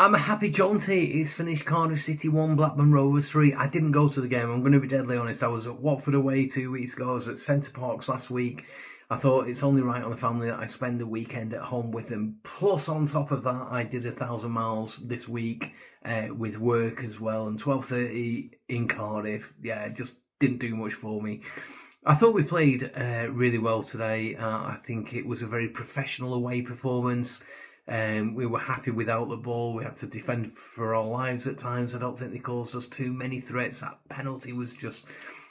I'm a happy jaunty. It's finished Cardiff City 1, Blackburn Rovers 3. I didn't go to the game. I'm going to be deadly honest. I was at Watford away 2 weeks ago. I was at Centre Parks last week. I thought it's only right on the family that I spend the weekend at home with them. Plus, on top of that, I did 1,000 miles this week with work as well. And 12:30 in Cardiff. Yeah, it just didn't do much for me. I thought we played really well today. I think it was a very professional away performance. We were happy without the ball. We had to defend for our lives at times. I don't think they caused us too many threats. That penalty was just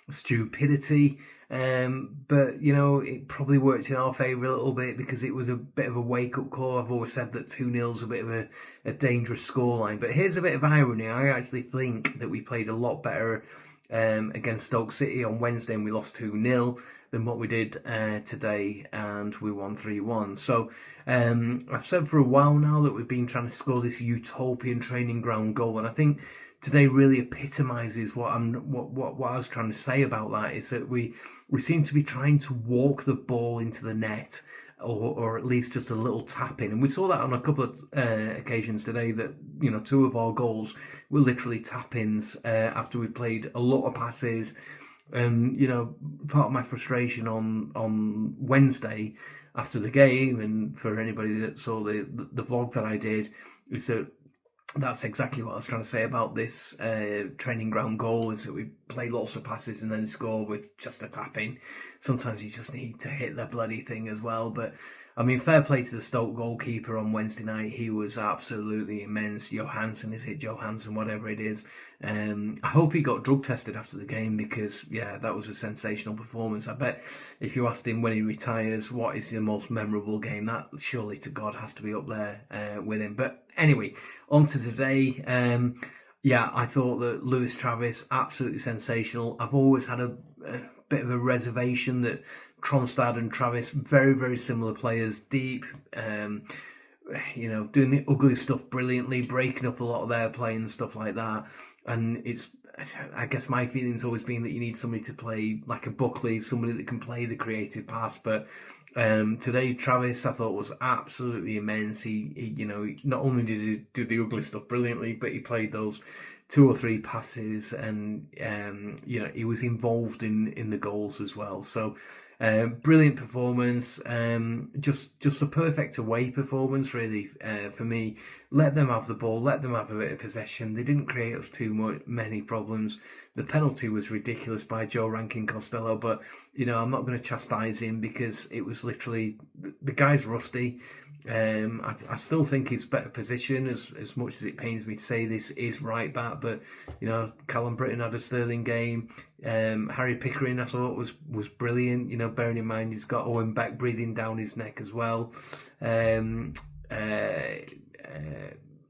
stupidity. But, you know, it probably worked in our favour a little bit because it was a bit of a wake-up call. I've always said that 2-0 is a bit of a dangerous scoreline. But here's a bit of irony. I actually think that we played a lot better against Stoke City on Wednesday and we lost 2-0 than what we did today, and we won 3-1. So I've said for a while now that we've been trying to score this utopian training ground goal, and I think today really epitomises what I was trying to say about that. Is that we seem to be trying to walk the ball into the net, or at least just a little tap in, and we saw that on a couple of occasions today. That, you know, 2 of our goals were literally tap ins after we played a lot of passes. And, you know, part of my frustration on Wednesday after the game, and for anybody that saw the vlog that I did, is that that's exactly what I was trying to say about this training ground goal, is that we play lots of passes and then score with just a tap in. Sometimes you just need to hit the bloody thing as well. But, I mean, fair play to the Stoke goalkeeper on Wednesday night. He was absolutely immense. Johansson, whatever it is. I hope he got drug tested after the game because, yeah, that was a sensational performance. I bet if you asked him when he retires what is the most memorable game, that surely to God has to be up there with him. But anyway, on to today. Yeah, I thought that Lewis Travis, absolutely sensational. I've always had a bit of a reservation that Tronstad and Travis, very, very similar players, deep, you know, doing the ugly stuff brilliantly, breaking up a lot of their play and stuff like that. And I guess my feeling's always been that you need somebody to play like a Buckley, somebody that can play the creative pass. But today, Travis, I thought, was absolutely immense. He, you know, not only did he do the ugly stuff brilliantly, but he played those 2 or 3 passes, and you know, he was involved in the goals as well. So brilliant performance, just a perfect away performance really for me. Let them have the ball, let them have a bit of possession. They didn't create us many problems. The penalty was ridiculous by Joe Rankin Costello, but, you know, I'm not going to chastise him because it was literally, the guy's rusty. I still think his better position, as much as it pains me to say this, is right back. But, you know, Callum Britton had a sterling game. Harry Pickering, I thought, was brilliant. You know, bearing in mind he's got Owen Beck breathing down his neck as well.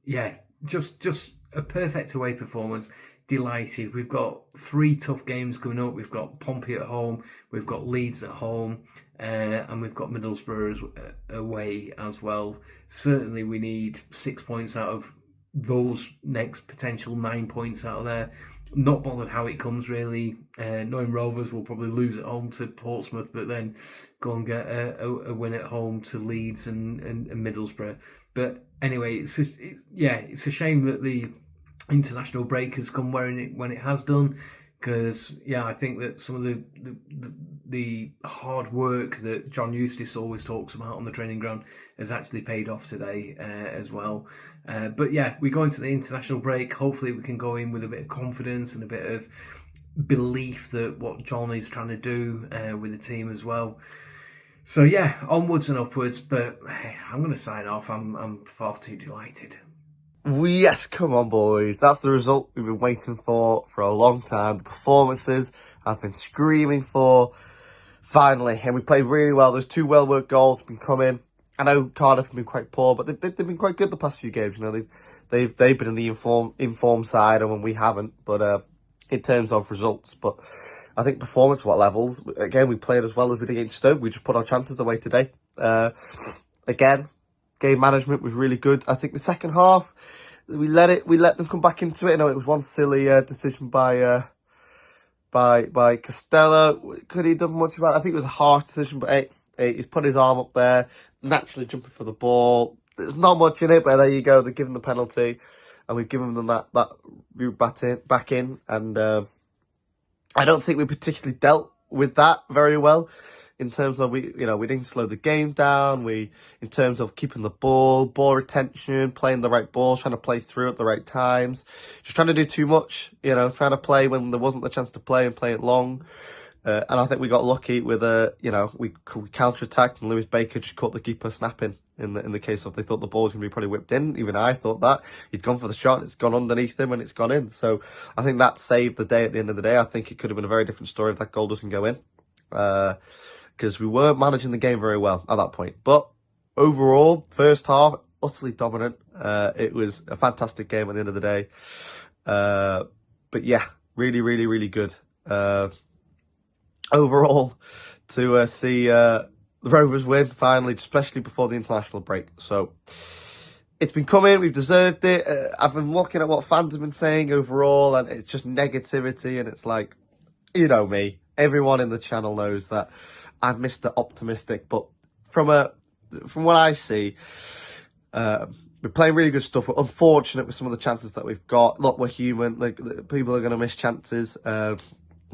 Yeah, just a perfect away performance. Delighted. We've got 3 tough games coming up. We've got Pompey at home, we've got Leeds at home, and we've got Middlesbrough away as well. Certainly we need 6 points out of those next potential 9 points out of there. Not bothered how it comes really. Knowing Rovers will probably lose at home to Portsmouth, but then go and get a win at home to Leeds and Middlesbrough. But anyway, it's a shame that the international break has come when it has done, because I think that some of the hard work that John Eustace always talks about on the training ground has actually paid off today as well. But yeah, we go into the international break. Hopefully we can go in with a bit of confidence and a bit of belief that what John is trying to do with the team as well. So yeah, onwards and upwards. But hey, I'm going to sign off. I'm far too delighted. Yes, come on, boys. That's the result we've been waiting for a long time. The performances I've been screaming for. Finally, and we played really well. There's 2 well-worked goals been coming. I know Cardiff have been quite poor, but they've been quite good the past few games. You know, they've been in the informed side, and when we haven't. But in terms of results, but I think performance, what levels? Again, we played as well as we did against Stoke. We just put our chances away today. Again, game management was really good. I think the second half, we let them come back into it. I know it was one silly decision by Costello. Could he have done much about it? I think it was a harsh decision, but hey, he's put his arm up there, naturally jumping for the ball. there's not much in it, but there you go. They're given the penalty, and we've given them that route back in, and I don't think we particularly dealt with that very well. In terms of we didn't slow the game down. In terms of keeping the ball retention, playing the right balls, trying to play through at the right times, just trying to do too much. Trying to play when there wasn't the chance to play and play it long. And I think we got lucky with we counter-attacked and Lewis Baker just caught the keeper snapping in the case of they thought the ball was going to be probably whipped in. Even I thought that. He'd gone for the shot, it's gone underneath him and it's gone in. So I think that saved the day at the end of the day. I think it could have been a very different story if that goal doesn't go in. Because we weren't managing the game very well at that point. But overall, first half, utterly dominant. It was a fantastic game at the end of the day. But yeah, really, really, really good. Overall, to see the Rovers win finally, especially before the international break. So it's been coming, we've deserved it. I've been looking at what fans have been saying overall, and it's just negativity, and it's like, you know me, everyone in the channel knows that I'm Mr. Optimistic, but from what I see, we're playing really good stuff. We're unfortunate with some of the chances that we've got. Look, we're human. Like, people are going to miss chances.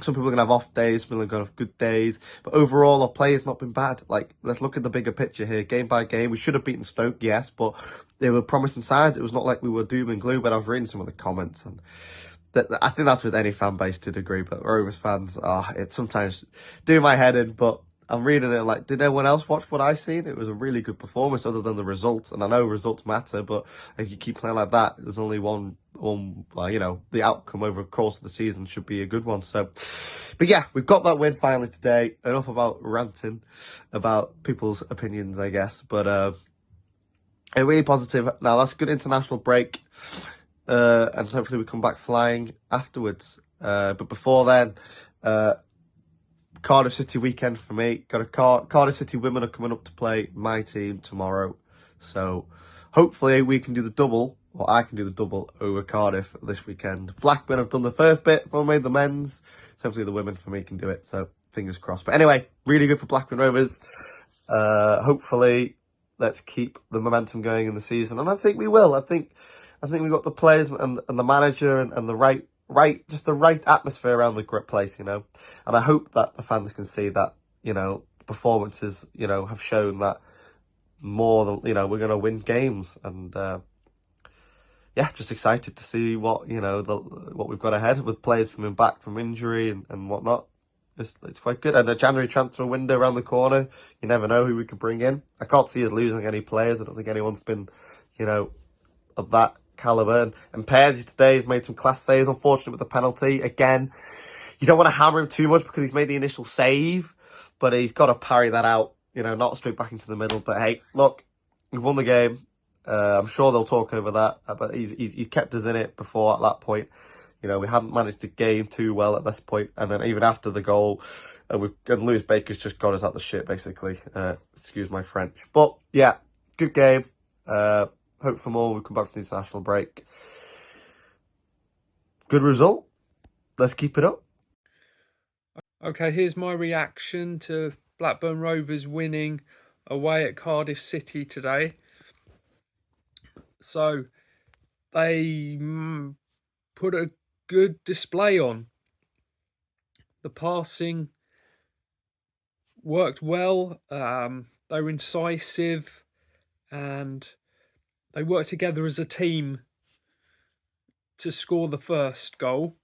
Some people are going to have off days, some people are going to have good days. But overall, our play has not been bad. Like, let's look at the bigger picture here. Game by game, we should have beaten Stoke, yes, but they were promising signs. It was not like we were doom and gloom, but I was reading some of the comments, and I think that's with any fan base to a degree, but Rovers fans, it's sometimes doing my head in, but I'm reading it like, did anyone else watch what I seen? It was a really good performance other than the results, and I know results matter, but if you keep playing like that, there's only one the outcome over the course of the season should be a good one. So, but yeah, we've got that win finally today. Enough about ranting about people's opinions, I guess, but a really positive. Now, that's a good international break. And hopefully we come back flying afterwards. But before then, Cardiff City weekend for me. Got a Cardiff City women are coming up to play my team tomorrow. So hopefully we can do the double, or I can do the double over Cardiff this weekend. Blackburn have done the first bit, for me, the men's. So hopefully the women for me can do it. So fingers crossed. But anyway, really good for Blackburn Rovers. Hopefully let's keep the momentum going in the season. And I think we will. I think we've got the players and the manager and the right atmosphere around the place, And I hope that the fans can see that, the performances, have shown that more than, we're going to win games. And, yeah, just excited to see what, what we've got ahead with players coming back from injury and whatnot. It's quite good. And a January transfer window around the corner. You never know who we could bring in. I can't see us losing any players. I don't think anyone's been, of that calibre. And Pears today has made some class saves. Unfortunate with the penalty. Again, you don't want to hammer him too much because he's made the initial save, but he's got to parry that out, not straight back into the middle. But hey, look, we've won the game. I'm sure they'll talk over that, but he's kept us in it before at that point. We hadn't managed to game too well at this point, and then even after the goal, and Lewis Baker's just got us out the shit, basically. Excuse my French. But yeah, good game. Hope for more. We'll come back from the international break. Good result. Let's keep it up. Okay, here's my reaction to Blackburn Rovers winning away at Cardiff City today. So they put a good display on. The passing worked well. They were incisive, and they worked together as a team to score the first goal.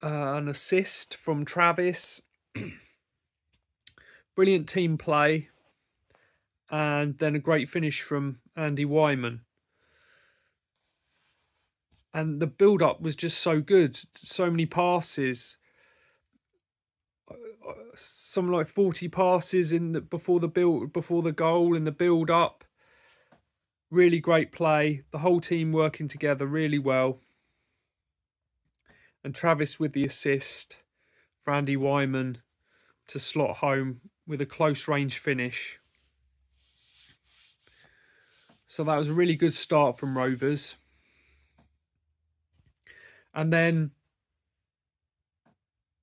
An assist from Travis. Brilliant team play. And then a great finish from Andy Weimann. And the build-up was just so good. So many passes. Something like 40 passes before the goal in the build-up. Really great play. The whole team working together really well. And Travis with the assist for Andy Weimann to slot home with a close range finish. So that was a really good start from Rovers. And then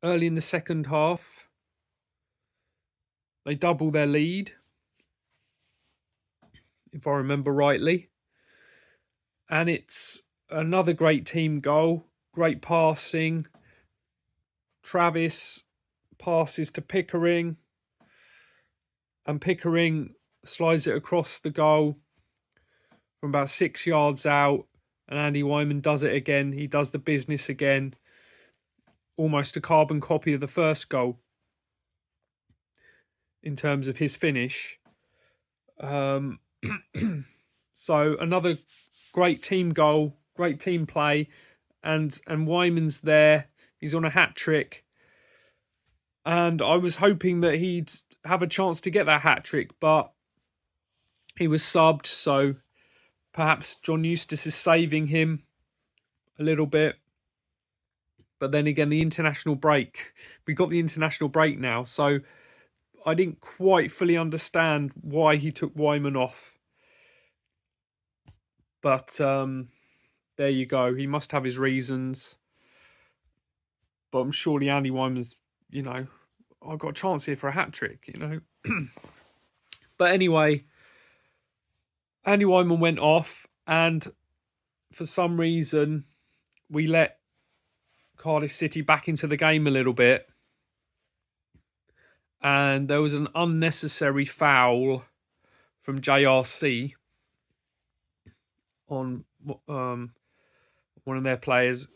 early in the second half, they double their lead. if I remember rightly. And it's another great team goal, great passing. Travis passes to Pickering, and Pickering slides it across the goal from about 6 yards out, and Andy Weimann does it again. He does the business again, almost a carbon copy of the first goal in terms of his finish. So another great team goal, great team play, and Wyman's there. He's on a hat-trick. And I was hoping that he'd have a chance to get that hat-trick, but he was subbed, so perhaps John Eustace is saving him a little bit. But then again, the international break. We got the international break now, so I didn't quite fully understand why he took Weimann off. But there you go. He must have his reasons. But I'm surely Andy Weimann's, I've got a chance here for a hat-trick, But anyway, Andy Weimann went off, and for some reason, we let Cardiff City back into the game a little bit. And there was an unnecessary foul from JRC on one of their players.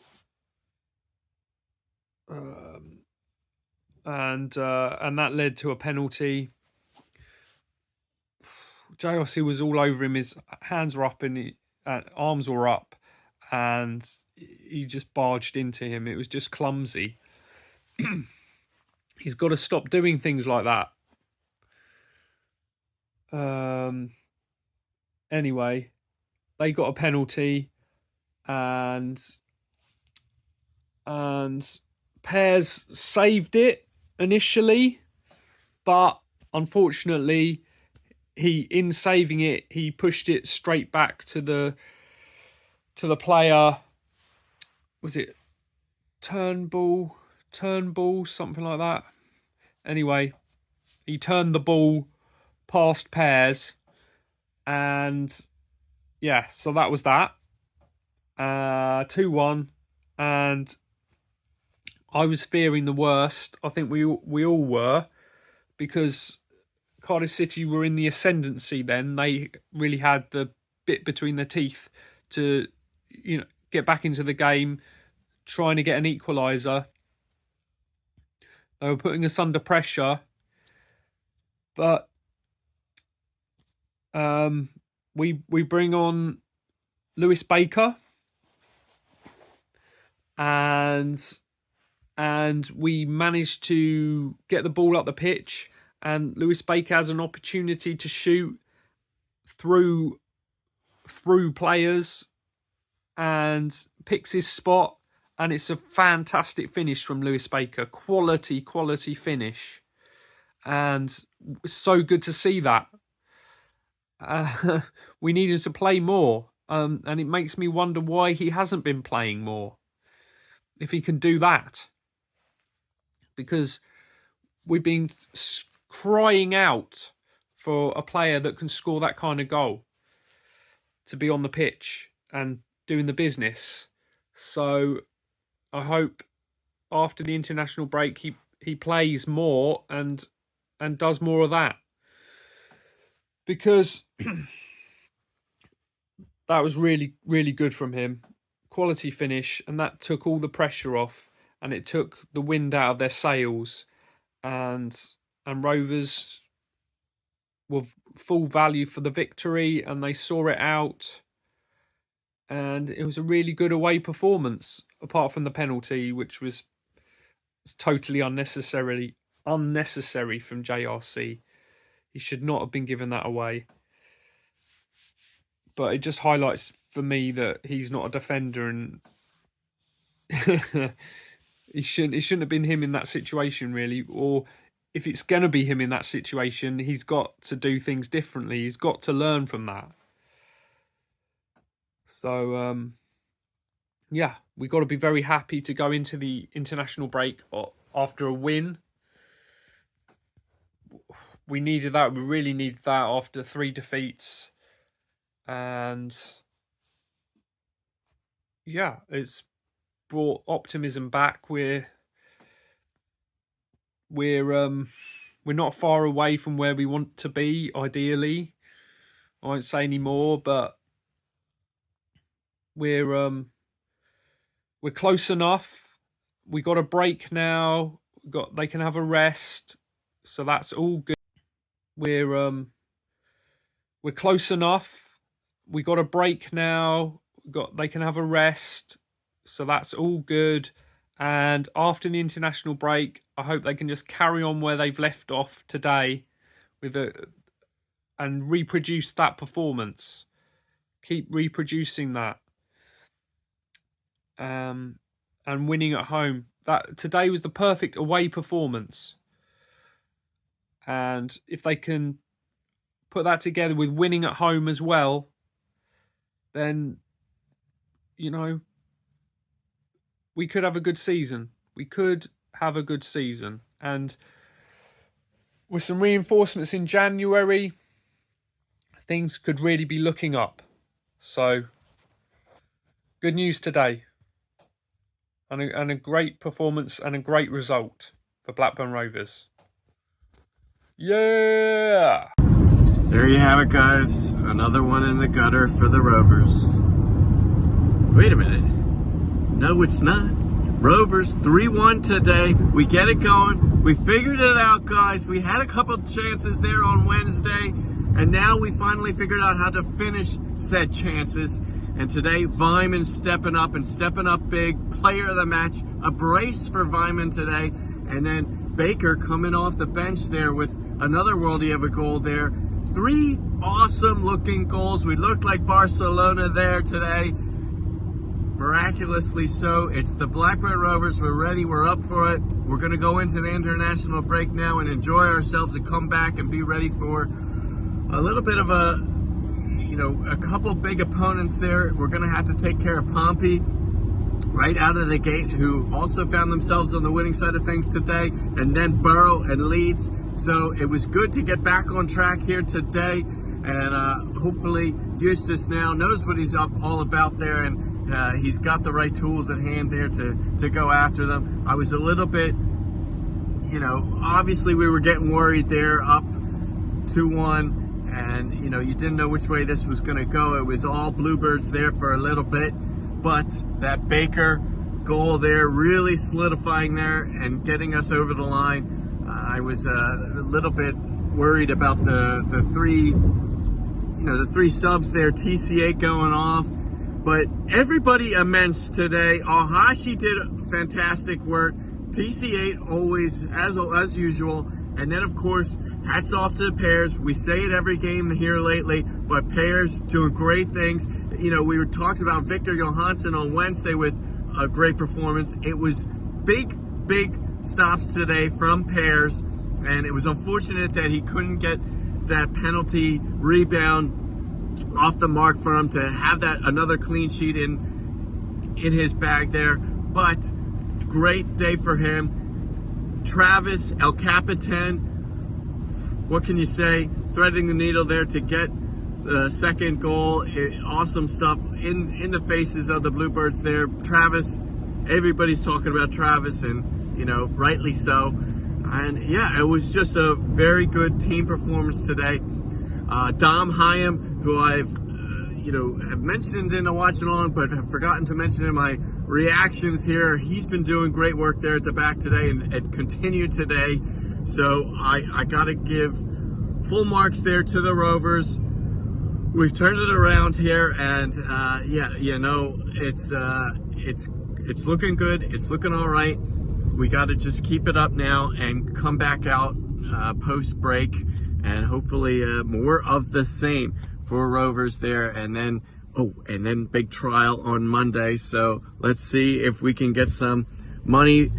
And that led to a penalty. JRC was all over him. His hands were up and his arms were up, and he just barged into him. It was just clumsy. He's got to stop doing things like that. Anyway, they got a penalty, and Pears saved it initially, but unfortunately, in saving it, he pushed it straight back to the player. Was it Turnbull, something like that? Anyway, he turned the ball past Pears, and yeah, so that was that. 2-1, and I was fearing the worst. I think we all were, because Cardiff City were in the ascendancy then. They really had the bit between their teeth to, get back into the game, trying to get an equaliser. They were putting us under pressure, but we bring on Lewis Baker, and we managed to get the ball up the pitch, and Lewis Baker has an opportunity to shoot through players and picks his spot, and it's a fantastic finish from Lewis Baker. Quality finish, and it's so good to see that. We needed to play more, and it makes me wonder why he hasn't been playing more, if he can do that, because we've been crying out for a player that can score that kind of goal to be on the pitch and doing the business. So I hope after the international break he plays more and does more of that, because that was really, really good from him. Quality finish, and that took all the pressure off, and it took the wind out of their sails, and Rovers were full value for the victory, and they saw it out, and it was a really good away performance, apart from the penalty, which was totally unnecessary from JRC. He should not have been given that away. But it just highlights for me that he's not a defender, and it shouldn't have been him in that situation, really. Or if it's going to be him in that situation, he's got to do things differently. He's got to learn from that. So, yeah, we've got to be very happy to go into the international break after a win. We needed that. We really needed that after 3 defeats. and yeah, it's brought optimism back. We're not far away from where we want to be, ideally. I won't say any more, but we're close enough. We got a break now. They can have a rest, so that's all good. We're close enough. We got a break now. They can have a rest, so that's all good. And after the international break, I hope they can just carry on where they've left off today and reproduce that performance. Keep reproducing that. And winning at home. That today was the perfect away performance. And if they can put that together with winning at home as well, then, you know, we could have a good season. We could have a good season. And with some reinforcements in January, things could really be looking up. So, good news today. And a great performance and a great result for Blackburn Rovers. Yeah! There you have it, guys. Another one in the gutter for the Rovers. Wait a minute. No, it's not. Rovers 3-1 today. We get it going. We figured it out, guys. We had a couple chances there on Wednesday, and now we finally figured out how to finish said chances. And today, Weimann stepping up big. Player of the match. A brace for Weimann today. And then Baker coming off the bench there with another worldie of a goal there. 3 awesome looking goals. We looked like Barcelona there today. Miraculously so. It's the Blackburn Rovers. We're ready. We're up for it. We're going to go into the international break now and enjoy ourselves and come back and be ready for a little bit of a couple big opponents there. We're going to have to take care of Pompey right out of the gate, who also found themselves on the winning side of things today, and then Borough and Leeds. So it was good to get back on track here today, and hopefully Eustace now knows what he's all about there, and he's got the right tools at hand there to go after them. I was a little bit, obviously we were getting worried there, up 2-1. And, you didn't know which way this was going to go. It was all Bluebirds there for a little bit. But that Baker goal there really solidifying there and getting us over the line. I was a little bit worried about the three subs there, TCA going off. But everybody immense today. Ohashi did fantastic work. TC8 always, as usual. And then, of course, hats off to the Pairs. We say it every game here lately, but Pairs doing great things. We were talking about Victor Johansson on Wednesday with a great performance. It was big stops today from Pairs, and it was unfortunate that he couldn't get that penalty rebound off the mark for him to have that another clean sheet in his bag there. But great day for him. Travis, El Capitan, what can you say? Threading the needle there to get the second goal. Awesome stuff in the faces of the Bluebirds there. Travis, everybody's talking about Travis, and rightly so. And yeah, it was just a very good team performance today. Dom Hyam, who I've have mentioned in the watch along, but have forgotten to mention in my reactions here. He's been doing great work there at the back today, and continued today. So I gotta give full marks there to the Rovers. We've turned it around here, and it's looking good. It's looking all right. We got to just keep it up now and come back out post break, and hopefully more of the same for Rovers there. And then big trial on Monday. So let's see if we can get some money,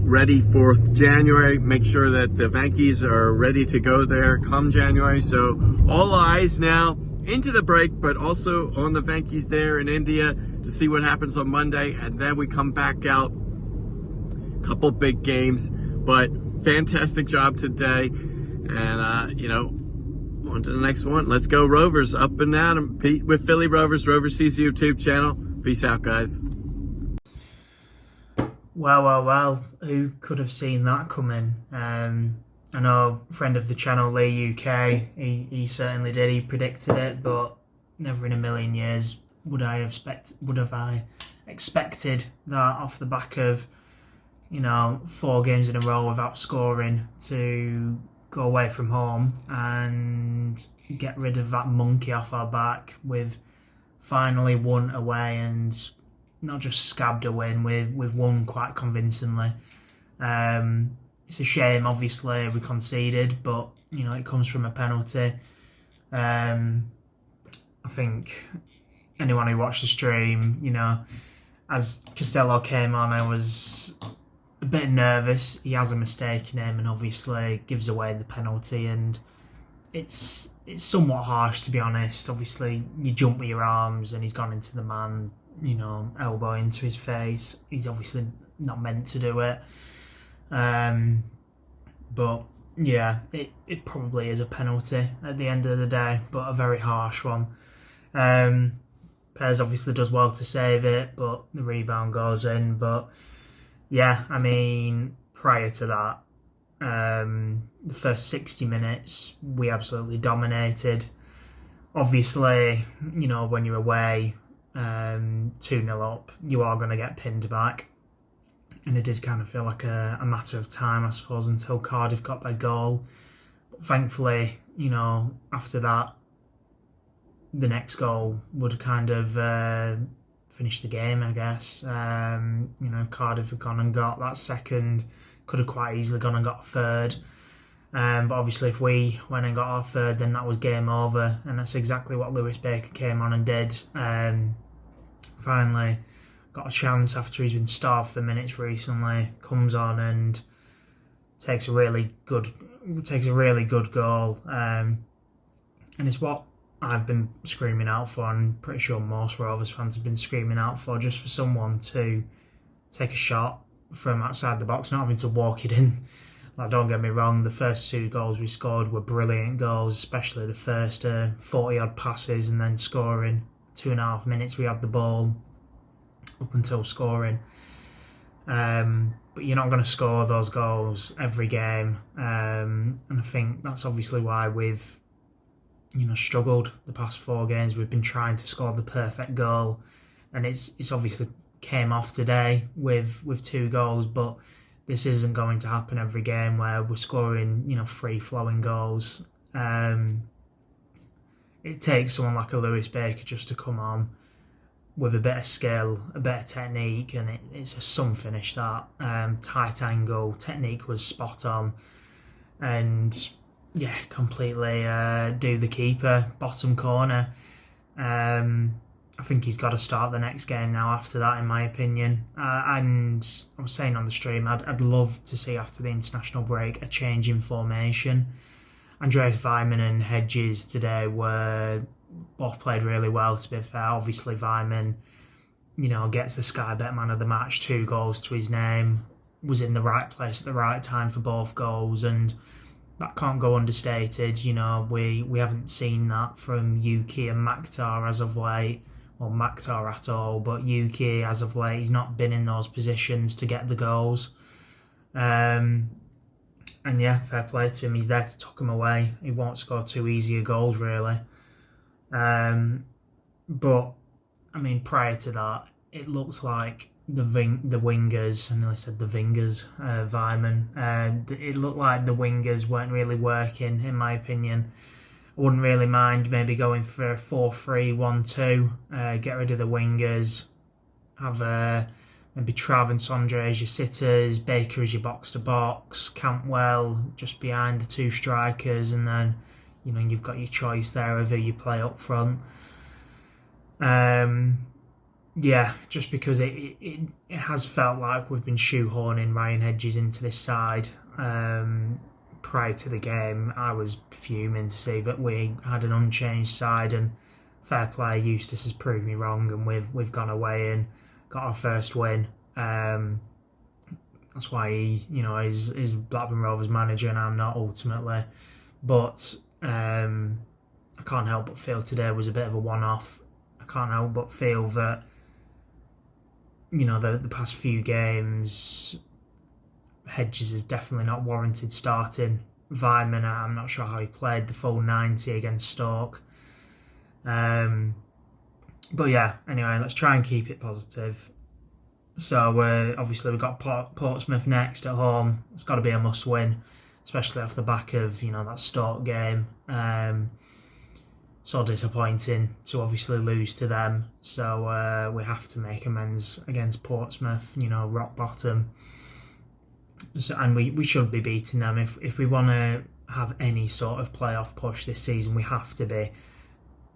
ready for January. Make sure that the Vankies are ready to go there come January. So all eyes now into the break, but also on the Vankies there in India to see what happens on Monday. And then we come back out. Couple big games, but fantastic job today. And, on to the next one. Let's go Rovers, up and at 'em. Pete with Philly Rovers, Rover Seas YouTube channel. Peace out, guys. Well, who could have seen that coming? I know a friend of the channel, Lee UK, he certainly did. He predicted it, but never in a million years would I expected that off the back of 4 games in a row without scoring to go away from home and get rid of that monkey off our back. We've finally won away, and not just scabbed a win, we've won quite convincingly. It's a shame, obviously, we conceded, but it comes from a penalty. I think anyone who watched the stream, as Costello came on, I was a bit nervous. He has a mistake in him and obviously gives away the penalty, and it's somewhat harsh, to be honest. Obviously, you jump with your arms and he's gone into the man, elbow into his face. He's obviously not meant to do it. But yeah, it probably is a penalty at the end of the day, but a very harsh one. Pairs obviously does well to save it, but the rebound goes in. But yeah, I mean, prior to that, the first 60 minutes, we absolutely dominated. Obviously, when you're away, 2-0 up, you are going to get pinned back. And it did kind of feel like a matter of time, I suppose, until Cardiff got their goal. But thankfully, after that, the next goal would kind of finish the game, I guess. If Cardiff had gone and got that second, could have quite easily gone and got a third. But obviously, if we went and got our third, then that was game over. And that's exactly what Lewis Baker came on and did. Finally got a chance after he's been starved for minutes recently, comes on and takes a really good goal. And it's what I've been screaming out for, and I'm pretty sure most Rovers fans have been screaming out for, just for someone to take a shot from outside the box, not having to walk it in. Like, don't get me wrong, the first 2 goals we scored were brilliant goals, especially the first 40-odd passes, and then scoring 2.5 minutes we had the ball up until scoring. But you're not going to score those goals every game, and I think that's obviously why we've struggled the past 4 games. We've been trying to score the perfect goal, and it's obviously came off today with 2 goals, but this isn't going to happen every game where we're scoring free-flowing goals. It takes someone like a Lewis Baker just to come on with a bit of skill, a bit of technique, and it's a sun finish. That tight angle technique was spot on, and yeah, completely do the keeper, bottom corner. I think he's got to start the next game now after that, in my opinion. And I was saying on the stream, I'd love to see after the international break a change in formation. Andreas Weimann and Hedges today both played really well, to be fair. Obviously, Weimann, gets the Sky Bet Man of the match, 2 goals to his name, was in the right place at the right time for both goals, and that can't go understated. We haven't seen that from Yuki and Maktar as of late, or Maktar at all, but Yuki as of late, he's not been in those positions to get the goals. And yeah, fair play to him. He's there to tuck him away. He won't score too easy goals, really. But I mean, prior to that, it looks like the wingers, I nearly said the vingers, Weimann. It looked like the wingers weren't really working, in my opinion. I wouldn't really mind maybe going for a 4-3-1-2, get rid of the wingers, have maybe Trav and Sondre as your sitters, Baker as your box-to-box, Cantwell just behind the 2 strikers, and then you've got your choice there of who you play up front. Yeah, just because it has felt like we've been shoehorning Ryan Hedges into this side. Prior to the game, I was fuming to see that we had an unchanged side, and fair play, Eustace has proved me wrong, and we've gone away and got our first win. That's why he, is Blackburn Rovers manager and I'm not, ultimately. But I can't help but feel today was a bit of a one-off. I can't help but feel that, you know, the past few games, Hedges is definitely not warranted starting. Weimann, I'm not sure how he played the full 90 against Stoke. But yeah, anyway, let's try and keep it positive. So obviously we've got Portsmouth next at home. It's got to be a must-win, especially off the back of, you know, that Stoke game. So disappointing to obviously lose to them. So we have to make amends against Portsmouth, you know, rock bottom. So, and we should be beating them. If we want to have any sort of playoff push this season, we have to be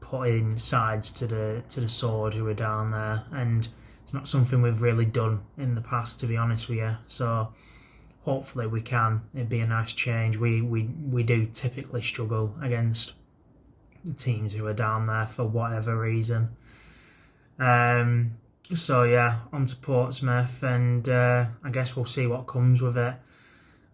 putting sides to the sword who are down there. And it's not something we've really done in the past, to be honest with you. So hopefully we can. It'd be a nice change. We do typically struggle against the teams who are down there for whatever reason. So yeah, on to Portsmouth, and I guess we'll see what comes with it.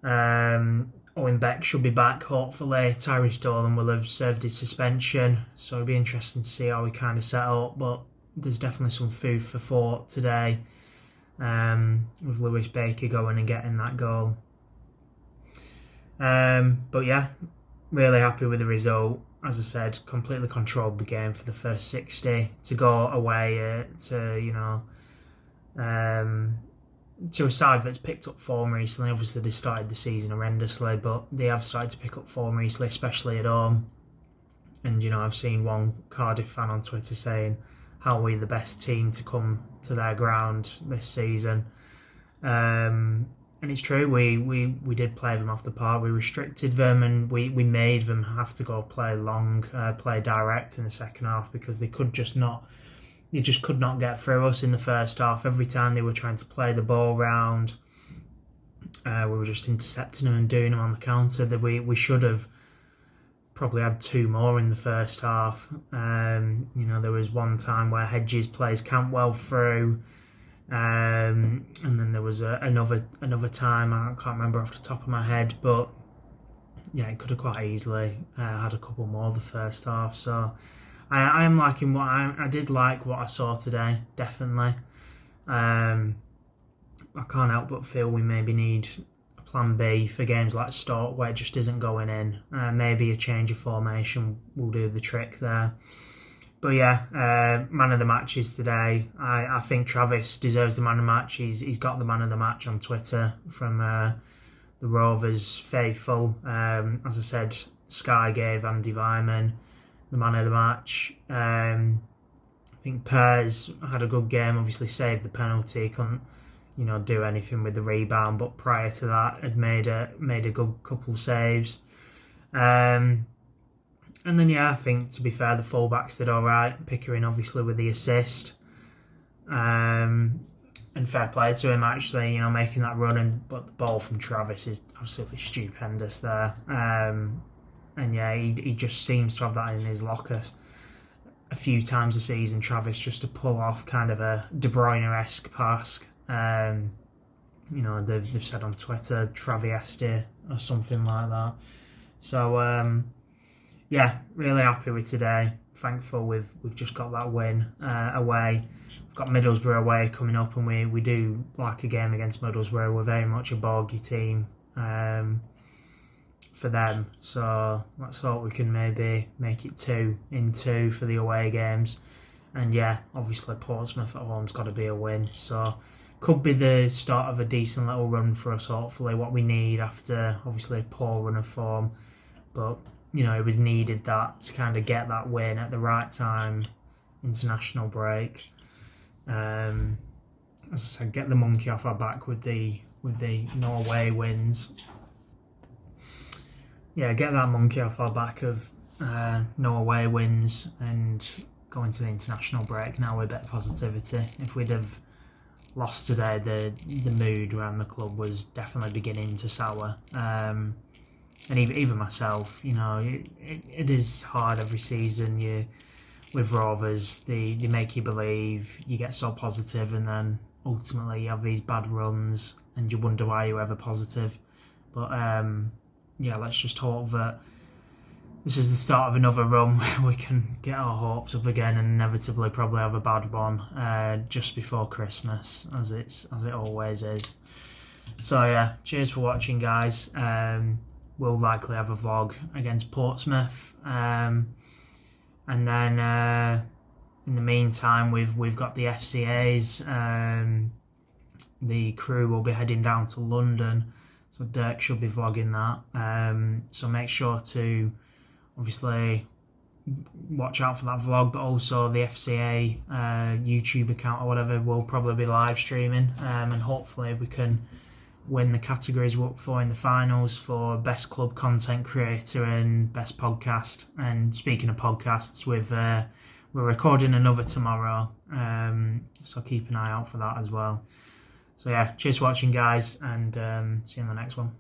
Owen Beck should be back, hopefully. Tyree Stolen will have served his suspension, so it'll be interesting to see how we kind of set up, but there's definitely some food for thought today, with Lewis Baker going and getting that goal. But yeah, really happy with the result. As I said, completely controlled the game for the first 60. To go away to a side that's picked up form recently. Obviously, they started the season horrendously, but they have started to pick up form recently, especially at home. And, you know, I've seen one Cardiff fan on Twitter saying, how are we the best team to come to their ground this season? And it's true, we did play them off the park. We restricted them, and we made them have to go play long, play direct in the second half, because they just could not get through us in the first half. Every time they were trying to play the ball round, we were just intercepting them and doing them on the counter. That we should have probably had two more in the first half. You know, there was one time where Hedges plays Cantwell through. And then there was another time, I can't remember off the top of my head, but yeah, it could have quite easily had a couple more the first half. So I am liking I did like what I saw today, definitely. I can't help but feel we maybe need a plan B for games like Stoke where it just isn't going in. Maybe a change of formation will do the trick there. But yeah, man of the matches today. I think Travis deserves the man of the match. He's got the man of the match on Twitter from the Rovers faithful. As I said, Sky gave Andy Weimann the man of the match. I think Pears had a good game. Obviously saved the penalty. Couldn't, you know, do anything with the rebound. But prior to that, had made a good couple saves. And then, yeah, I think, to be fair, the fullbacks did all right. Pickering, obviously, with the assist. And fair play to him, actually, you know, making that run. But the ball from Travis is absolutely stupendous there. And, yeah, he just seems to have that in his locker a few times a season, Travis, just to pull off kind of a De Bruyne-esque pass. You know, they've said on Twitter, Traviesti or something like that. So, yeah, really happy with today. Thankful we've just got that win away. We've got Middlesbrough away coming up, and we do like a game against Middlesbrough. We're very much a bogey team for them. So let's hope we can maybe make it 2-2 for the away games. And yeah, obviously Portsmouth at home's got to be a win. So could be the start of a decent little run for us, hopefully, what we need after obviously a poor run of form. But you know, it was needed that to kind of get that win at the right time, international break. As I said, get the monkey off our back with the Norway wins. Yeah, get that monkey off our back of Norway wins and go into the international break now with a bit of positivity. If we'd have lost today, the mood around the club was definitely beginning to sour. And even myself, you know, it is hard every season. With Rovers, they make you believe, you get so positive, and then ultimately you have these bad runs and you wonder why you're ever positive. But yeah, let's just hope that this is the start of another run where we can get our hopes up again and inevitably probably have a bad one just before Christmas, as it always is. So yeah, cheers for watching, guys. We'll likely have a vlog against Portsmouth, and then in the meantime, we've got the FCAs. The crew will be heading down to London, so Dirk should be vlogging that. So make sure to obviously watch out for that vlog, but also the FCA YouTube account or whatever will probably be live streaming, and hopefully we can win the categories we're up for in the finals for best club content creator and best podcast. And speaking of podcasts, we're recording another tomorrow, so keep an eye out for that as well. So yeah, cheers for watching, guys, and see you in the next one.